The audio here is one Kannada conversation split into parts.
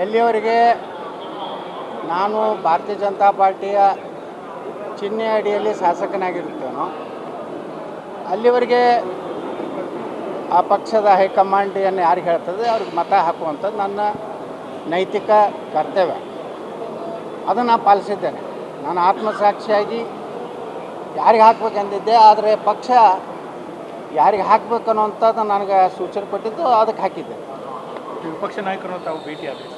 ಎಲ್ಲಿಯವರೆಗೆ ನಾನು ಭಾರತೀಯ ಜನತಾ ಪಾರ್ಟಿಯ ಚಿಹ್ನೆ ಅಡಿಯಲ್ಲಿ ಶಾಸಕನಾಗಿರುತ್ತೇನೋ ಅಲ್ಲಿವರೆಗೆ ಆ ಪಕ್ಷದ ಹೈಕಮಾಂಡ್ ಏನು ಯಾರು ಹೇಳ್ತದೆ ಅವ್ರಿಗೆ ಮತ ಹಾಕುವಂಥದ್ದು ನನ್ನ ನೈತಿಕ ಕರ್ತವ್ಯ. ಅದನ್ನು ನಾನು ಪಾಲಿಸಿದ್ದೇನೆ. ನಾನು ಆತ್ಮಸಾಕ್ಷಿಯಾಗಿ ಯಾರಿಗೆ ಹಾಕ್ಬೇಕಂದಿದ್ದೆ, ಆದರೆ ಪಕ್ಷ ಯಾರಿಗೆ ಹಾಕಬೇಕು ಅನ್ನೋಂಥದ್ದು ನನಗೆ ಸೂಚನೆ ಕೊಟ್ಟಿದ್ದು, ಅದಕ್ಕೆ ಹಾಕಿದ್ದೆ. ವಿಪಕ್ಷ ನಾಯಕರು ತಾವು ಭೇಟಿ ಆದರೆ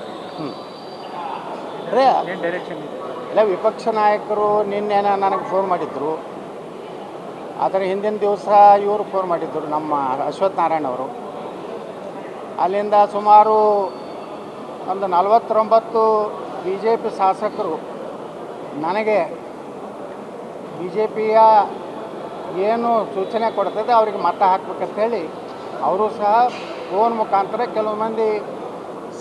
ಏನು ಡೈರೆಕ್ಷನ್ ಇಲ್ಲ. ವಿಪಕ್ಷ ನಾಯಕರು ನಿನ್ನೆ ನನಗೆ ಫೋನ್ ಮಾಡಿದ್ದರು. ಆದರೆ ಹಿಂದಿನ ದಿವಸ ಇವರು ಫೋನ್ ಮಾಡಿದ್ದರು, ನಮ್ಮ ಅಶ್ವಥ್ ನಾರಾಯಣ ಅವರು. ಅಲ್ಲಿಂದ ಸುಮಾರು ಒಂದು 49 BJP ಶಾಸಕರು ನನಗೆ BJPಯ ಏನು ಸೂಚನೆ ಕೊಡ್ತದೆ ಅವರಿಗೆ ಮತ ಹಾಕ್ಬೇಕಂತೇಳಿ ಅವರು ಸಹ ಫೋನ್ ಮುಖಾಂತರ ಕೆಲವು ಮಂದಿ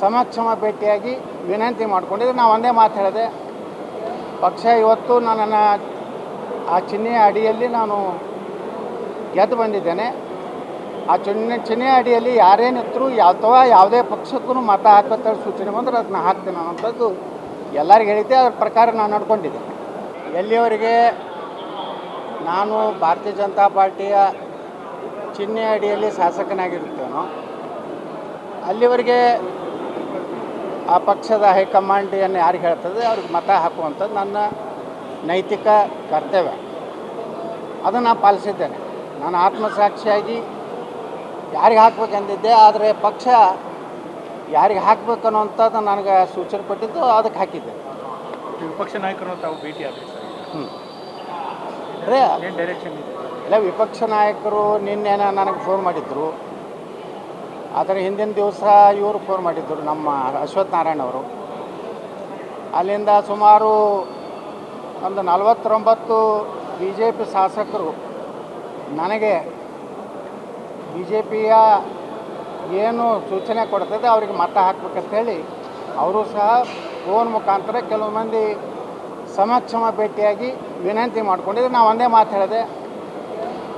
ಸಮಕ್ಷಮ ಭೇಟಿಯಾಗಿ ವಿನಂತಿ ಮಾಡ್ಕೊಂಡಿದ್ದು. ನಾವು ಒಂದೇ ಮಾತು ಹೇಳಿದೆ, ಪಕ್ಷ ಇವತ್ತು ನನ್ನನ್ನು ಆ ಚಿಹ್ನೆಯ ಅಡಿಯಲ್ಲಿ ನಾನು ಗೆದ್ದು ಬಂದಿದ್ದೇನೆ. ಆ ಚಿಹ್ನೆ ಅಡಿಯಲ್ಲಿ ಯಾರೇನಿದ್ರು ಅಥವಾ ಯಾವುದೇ ಪಕ್ಷಕ್ಕೂ ಮತ ಹಾಕೋ ಸೂಚನೆ ಬಂದರೆ ಅದನ್ನ ಹಾಕ್ತೇನೆ ಅನ್ನೋಂಥದ್ದು ಎಲ್ಲರಿಗೂ ಹೇಳಿದ್ದೆ. ಅದ್ರ ಪ್ರಕಾರ ನಾನು ನಡ್ಕೊಂಡಿದ್ದೆ. ಎಲ್ಲಿಯವರೆಗೆ ನಾನು ಭಾರತೀಯ ಜನತಾ ಪಾರ್ಟಿಯ ಚಿಹ್ನೆ ಅಡಿಯಲ್ಲಿ ಶಾಸಕನಾಗಿರುತ್ತೇನೋ ಅಲ್ಲಿವರೆಗೆ ಆ ಪಕ್ಷದ ಹೈಕಮಾಂಡ್ ಏನು ಯಾರು ಹೇಳ್ತದೆ ಅವ್ರಿಗೆ ಮತ ಹಾಕುವಂಥದ್ದು ನನ್ನ ನೈತಿಕ ಕರ್ತವ್ಯ. ಅದನ್ನು ನಾನು ಪಾಲಿಸಿದ್ದೇನೆ. ನಾನು ಆತ್ಮಸಾಕ್ಷಿಯಾಗಿ ಯಾರಿಗೆ ಹಾಕ್ಬೇಕಂದಿದ್ದೆ, ಆದರೆ ಪಕ್ಷ ಯಾರಿಗೆ ಹಾಕಬೇಕು ಅನ್ನೋಂಥದ್ದು ನನಗೆ ಸೂಚನೆ ಕೊಟ್ಟಿದ್ದು, ಅದಕ್ಕೆ ಹಾಕಿದ್ದೆ. ವಿಪಕ್ಷ ನಾಯಕರು ತಾವು ಭೇಟಿ ಆದರೆ ಏನು ಡೈರೆಕ್ಷನ್ ಇಲ್ಲ. ವಿಪಕ್ಷ ನಾಯಕರು ನಿನ್ನೆ ನನಗೆ ಫೋನ್ ಮಾಡಿದ್ದರು. ಆದರೆ ಹಿಂದಿನ ದಿವಸ ಇವರು ಫೋನ್ ಮಾಡಿದ್ದರು, ನಮ್ಮ ಅಶ್ವಥ್ ನಾರಾಯಣ ಅವರು. ಅಲ್ಲಿಂದ ಸುಮಾರು ಒಂದು 49 BJP ಶಾಸಕರು ನನಗೆ BJPಯ ಏನು ಸೂಚನೆ ಕೊಡ್ತದೆ ಅವರಿಗೆ ಮತ ಹಾಕ್ಬೇಕಂತೇಳಿ ಅವರು ಸಹ ಫೋನ್ ಮುಖಾಂತರ ಕೆಲವು ಮಂದಿ ಸಮಕ್ಷಮ ಭೇಟಿಯಾಗಿ ವಿನಂತಿ ಮಾಡ್ಕೊಂಡಿದ್ದು. ನಾವು ಒಂದೇ ಮಾತು ಹೇಳಿದೆ,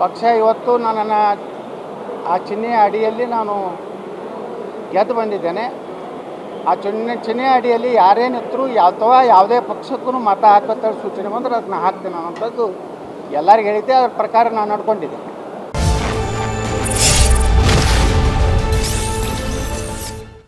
ಪಕ್ಷ ಇವತ್ತು ನನ್ನನ್ನು ಆ ಚಿಹ್ನೆಯ ಅಡಿಯಲ್ಲಿ ನಾನು ಗೆದ್ದು ಬಂದಿದ್ದೇನೆ. ಆ ಚಿಹ್ನೆ ಅಡಿಯಲ್ಲಿ ಯಾರೇನಿದ್ರು ಅಥವಾ ಯಾವುದೇ ಪಕ್ಷಕ್ಕೂ ಮತ ಹಾಕೋ ಸೂಚನೆ ಬಂದರೆ ಅದನ್ನ ಹಾಕ್ತೇನೆ ಅನ್ನೋಂಥದ್ದು ಎಲ್ಲರಿಗೂ ಹೇಳಿದ್ದೆ. ಅದ್ರ ಪ್ರಕಾರ ನಾನು ನಡ್ಕೊಂಡಿದ್ದೆ.